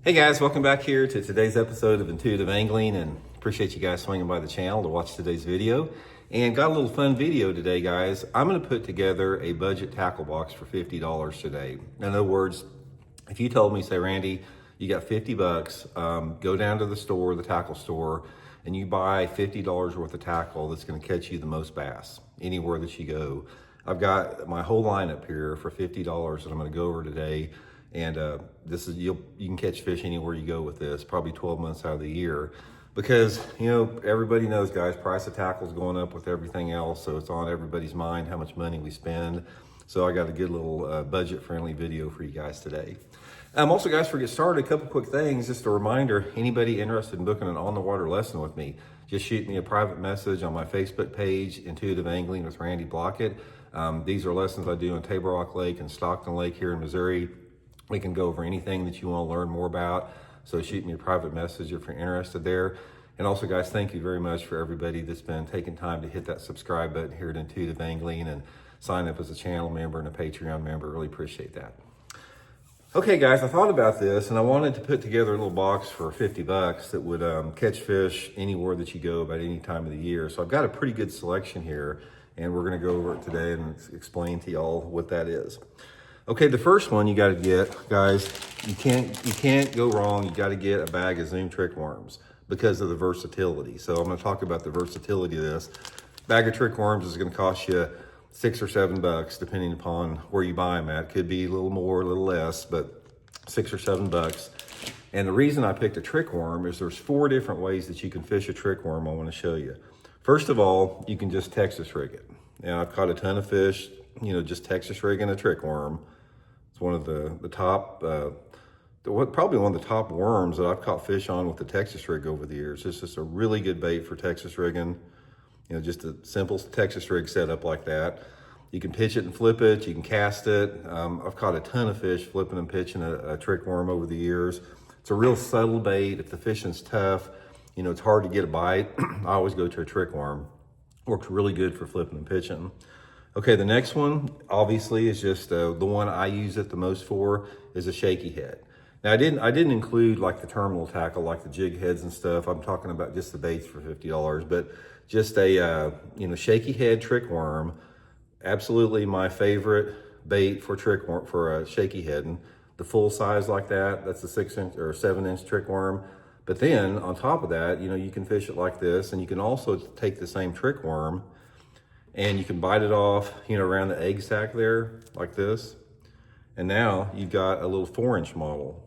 Hey guys, welcome back here to today's episode of Intuitive Angling, and appreciate you guys swinging by the channel to watch today's video. And got a little fun video today, guys. I'm going to put together a budget tackle box for $50 today. In other words, if you told me, say, Randy, you got 50 bucks, go down to the store, the tackle store, and you buy $50 worth of tackle that's going to catch you the most bass anywhere that you go. I've got my whole lineup here for $50 that I'm going to go over today. And this is you can catch fish anywhere you go with this, probably 12 months out of the year, because everybody knows, guys, price of tackle is going up with everything else, so it's on everybody's mind how much money we spend. So I got a good little budget-friendly video for you guys today. Also, guys, before we get started, a couple quick things. Just a reminder: anybody interested in booking an on-the-water lesson with me, just shoot me a private message on my Facebook page, Intuitive Angling with Randy Blaukat. These are lessons I do in Table Rock Lake and Stockton Lake here in Missouri. We can go over anything that you want to learn more about. So shoot me a private message if you're interested there. And also, guys, thank you very much for everybody that's been taking time to hit that subscribe button here at Intuitive Angling and sign up as a channel member and a Patreon member. Really appreciate that. Okay, guys, I thought about this and I wanted to put together a little box for 50 bucks that would catch fish anywhere that you go about any time of the year. So I've got a pretty good selection here, and we're going to go over it today and explain to y'all what that is. Okay, the first one you got to get, guys, you can't go wrong. You got to get a bag of Zoom trick worms because of the versatility. So I'm going to talk about the versatility of this. Bag of trick worms is going to cost you $6 or $7 depending upon where you buy them at. Could be a little more, a little less, but $6 or $7. And the reason I picked a trick worm is there's 4 different ways that you can fish a trick worm I want to show you. First of all, you can just Texas rig it. Now, I've caught a ton of fish, just Texas rigging a trick worm. One of the top, probably one of the top worms that I've caught fish on with the Texas rig over the years. It's just a really good bait for Texas rigging. Just a simple Texas rig setup like that. You can pitch it and flip it. You can cast it. I've caught a ton of fish flipping and pitching a trick worm over the years. It's a real subtle bait. If the fishing's tough, it's hard to get a bite, I always go to a trick worm. Works really good for flipping and pitching. Okay, the next one, obviously, is just the one I use it the most for, is a shaky head. Now, I didn't include like the terminal tackle, like the jig heads and stuff. I'm talking about just the baits for $50, but just a shaky head trick worm. Absolutely my favorite bait for trick worm, for a shaky head. And the full size like that, that's a 6-inch or 7-inch trick worm. But then on top of that, you can fish it like this, and you can also take the same trick worm and you can bite it off, around the egg sac there, like this. And now you've got a little 4-inch model.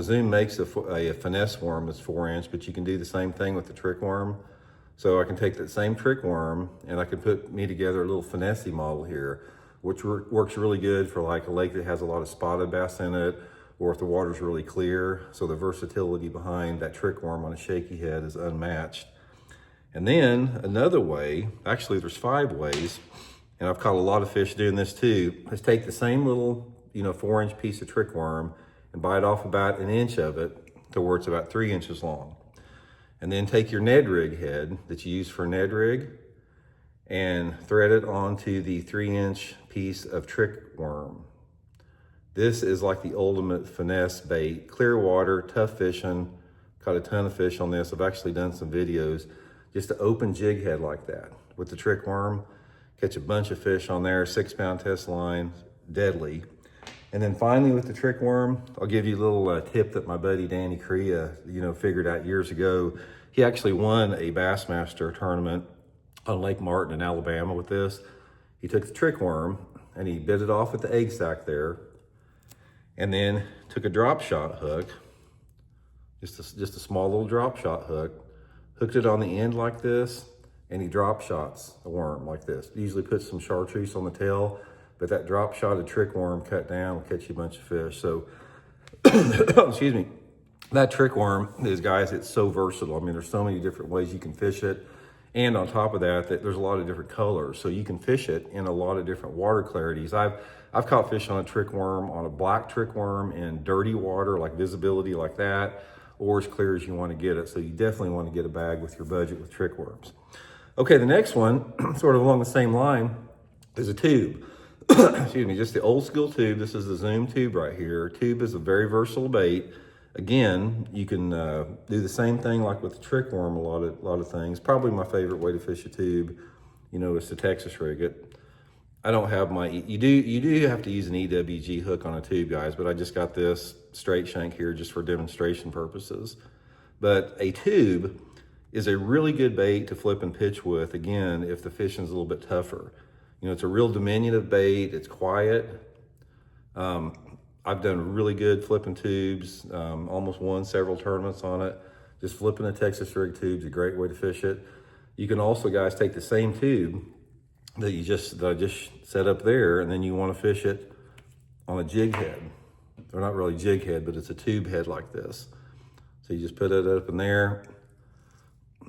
Zoom makes a finesse worm that's 4-inch, but you can do the same thing with the trick worm. So I can take that same trick worm and I can put me together a little finesse model here, which works really good for like a lake that has a lot of spotted bass in it, or if the water's really clear. So the versatility behind that trick worm on a shaky head is unmatched. And then another way, actually there's 5 ways, and I've caught a lot of fish doing this too, is take the same little, 4-inch piece of trick worm and bite off about 1 inch of it to where it's about 3 inches long. And then take your Ned rig head that you use for a Ned rig and thread it onto the 3-inch piece of trick worm. This is like the ultimate finesse bait. Clear water, tough fishing. Caught a ton of fish on this. I've actually done some videos. Just an open jig head like that with the trick worm, catch a bunch of fish on there, 6-pound test line, deadly. And then finally with the trick worm, I'll give you a little tip that my buddy Danny Korea, figured out years ago. He actually won a Bassmaster tournament on Lake Martin in Alabama with this. He took the trick worm and he bit it off at the egg sac there, and then took a drop shot hook, just a small little drop shot hook, hooked it on the end like this, and he drop shots a worm like this. Usually puts some chartreuse on the tail, but that drop shot of trick worm cut down will catch you a bunch of fish. So, excuse me, that trick worm is, guys, it's so versatile. I mean, there's so many different ways you can fish it. And on top of that, there's a lot of different colors. So you can fish it in a lot of different water clarities. I've caught fish on a trick worm, on a black trick worm in dirty water, like visibility like that, or as clear as you want to get it. So you definitely want to get a bag with your budget with trick worms. Okay, the next one, sort of along the same line, is a tube. Excuse me, just the old school tube. This is the Zoom tube right here. Tube is a very versatile bait. Again, you can do the same thing like with the trick worm, a lot of things. Probably my favorite way to fish a tube, you know, is to Texas rig it. I don't have my, you do have to use an EWG hook on a tube, guys, but I just got this straight shank here just for demonstration purposes. But a tube is a really good bait to flip and pitch with, again, if the fishing's a little bit tougher. You know, it's a real diminutive bait, it's quiet. I've done really good flipping tubes, almost won several tournaments on it. Just flipping a Texas rig tube is a great way to fish it. You can also, guys, take the same tube that I just set up there, and then you want to fish it on a jig head. They're not really jig head, but it's a tube head like this. So you just put it up in there.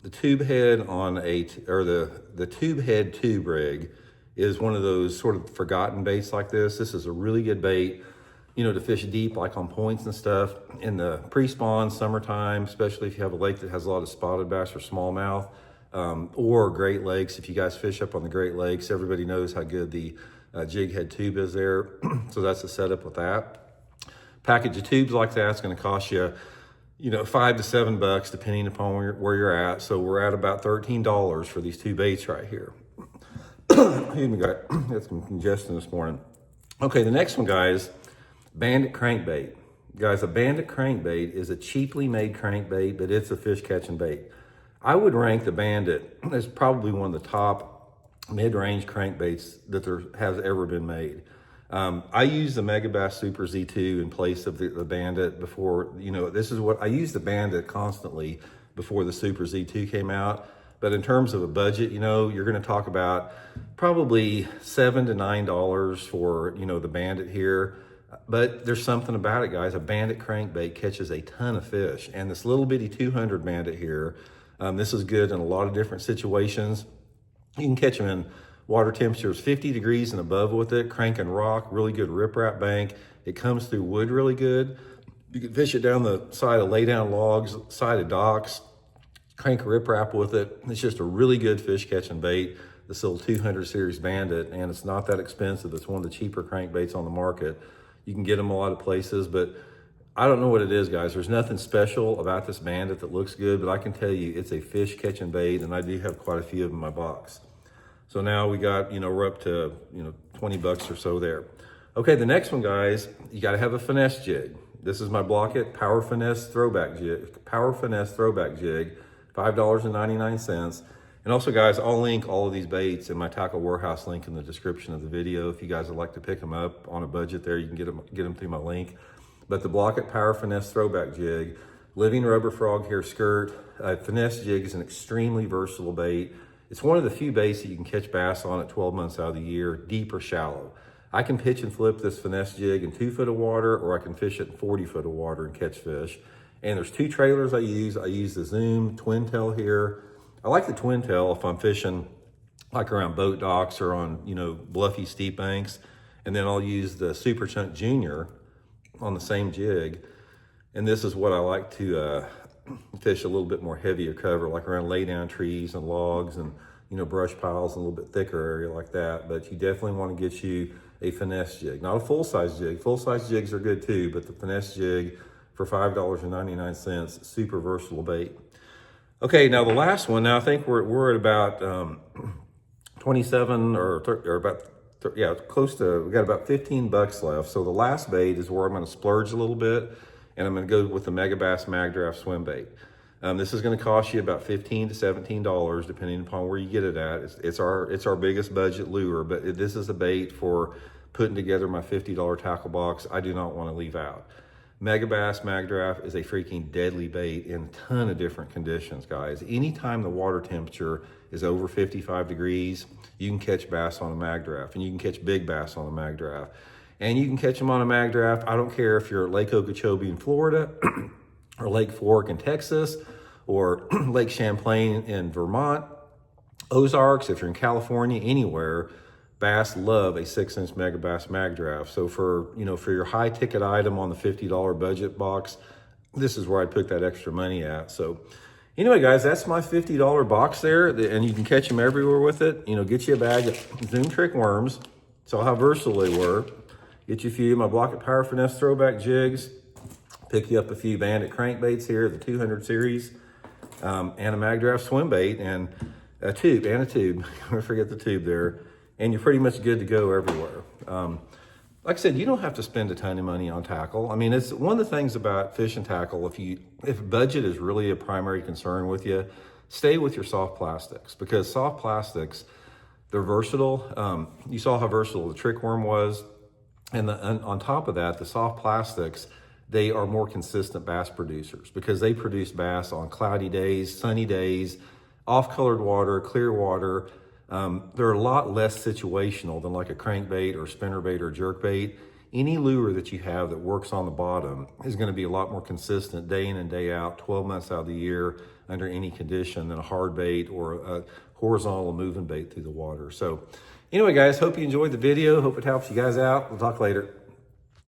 The tube head on the tube head tube rig is one of those sort of forgotten baits like this. This is a really good bait, you know, to fish deep, like on points and stuff in the pre-spawn summertime, especially if you have a lake that has a lot of spotted bass or smallmouth, or Great Lakes. If you guys fish up on the Great Lakes, everybody knows how good the jig head tube is there. So that's the setup with that. Package of tubes like that's going to cost you, you know, $5 to $7 depending upon where you're at. So we're at about $13 for these two baits right here. Excuse me, guys. Got some congestion this morning. Okay, the next one, guys, Bandit crankbait. Guys, a Bandit crankbait is a cheaply made crankbait, but it's a fish catching bait. I would rank the Bandit as probably one of the top mid-range crankbaits that there has ever been made. I use the Megabass Super Z2 in place of the Bandit before, you know, this is what I use the Bandit constantly before the Super Z2 came out. But in terms of a budget, you know, you're going to talk about probably $7 to $9 for, you know, the Bandit here. But there's something about it, guys. A Bandit crankbait catches a ton of fish. And this little bitty 200 Bandit here, this is good in a lot of different situations. You can catch them in water temperatures 50 degrees and above with it, crank and rock, really good riprap bank. It comes through wood really good. You can fish it down the side of lay down logs, side of docks, crank riprap with it. It's just a really good fish catching bait, this little 200 series Bandit, and it's not that expensive. It's one of the cheaper crankbaits on the market. You can get them a lot of places, but I don't know what it is, guys. There's nothing special about this Bandit that looks good, but I can tell you it's a fish catching bait, and I do have quite a few of them in my box. So now we got, you know, we're up to, you know, $20 or so there. Okay, the next one, guys, you got to have a finesse jig. This is my Blaukat Finesse Throwback jig, Finesse Throwback jig, $5.99. And also, guys, I'll link all of these baits in my Tackle Warehouse link in the description of the video. If you guys would like to pick them up on a budget there, you can get them through my link. But the Blaukat Finesse Throwback jig, living rubber frog hair skirt, finesse jig is an extremely versatile bait. It's one of the few baits that you can catch bass on at 12 months out of the year, deep or shallow. I can pitch and flip this finesse jig in 2 foot of water, or I can fish it in 40 foot of water and catch fish. And there's 2 trailers I use. I use the Zoom twin tail here. I like the twin tail if I'm fishing like around boat docks or on, you know, bluffy steep banks. And then I'll use the Super Chunk Junior on the same jig. And this is what I like to fish a little bit more heavier cover, like around lay down trees and logs and, you know, brush piles, and a little bit thicker area like that. But you definitely want to get you a finesse jig, not a full-size jig. Full-size jigs are good too, but the finesse jig for $5.99, super versatile bait. Okay, now the last one. Now I think we're at about 27 or about, yeah, close to, we got about $15 left. So the last bait is where I'm going to splurge a little bit, and I'm going to go with the Megabass Magdraft swim bait. This is going to cost you about $15 to $17, depending upon where you get it at. It's our biggest budget lure, but this is a bait for putting together my $50 tackle box. I do not want to leave out. Megabass Magdraft is a freaking deadly bait in a ton of different conditions, guys. Anytime the water temperature is over 55 degrees, you can catch bass on a Magdraft, and you can catch big bass on a Magdraft. And you can catch them on a Magdraft. I don't care if you're at Lake Okeechobee in Florida, or Lake Fork in Texas, or Lake Champlain in Vermont, Ozarks, if you're in California, anywhere. Bass love a 6-inch Megabass Magdraft. So for your high ticket item on the $50 budget box, this is where I'd put that extra money at. So anyway, guys, that's my $50 box there, and you can catch them everywhere with it. You know, get you a bag of Zoom Trick worms. Saw how versatile they were. Get you a few of my Blaukat Finesse Throwback jigs, Pick you up a few Bandit crankbaits here, the 200 series, and a Magdraft swim bait, and a tube. Don't forget the tube there. And you're pretty much good to go everywhere. Like I said, you don't have to spend a ton of money on tackle. I mean, it's one of the things about fishing tackle, if budget is really a primary concern with you, stay with your soft plastics, because soft plastics, they're versatile. You saw how versatile the trick worm was. And on top of that, the soft plastics, they are more consistent bass producers because they produce bass on cloudy days, sunny days, off-colored water, clear water. They're a lot less situational than like a crankbait or spinnerbait or jerkbait. Any lure that you have that works on the bottom is going to be a lot more consistent day in and day out, 12 months out of the year under any condition than a hard bait or a horizontal moving bait through the water. So anyway, guys, hope you enjoyed the video. Hope it helps you guys out. We'll talk later.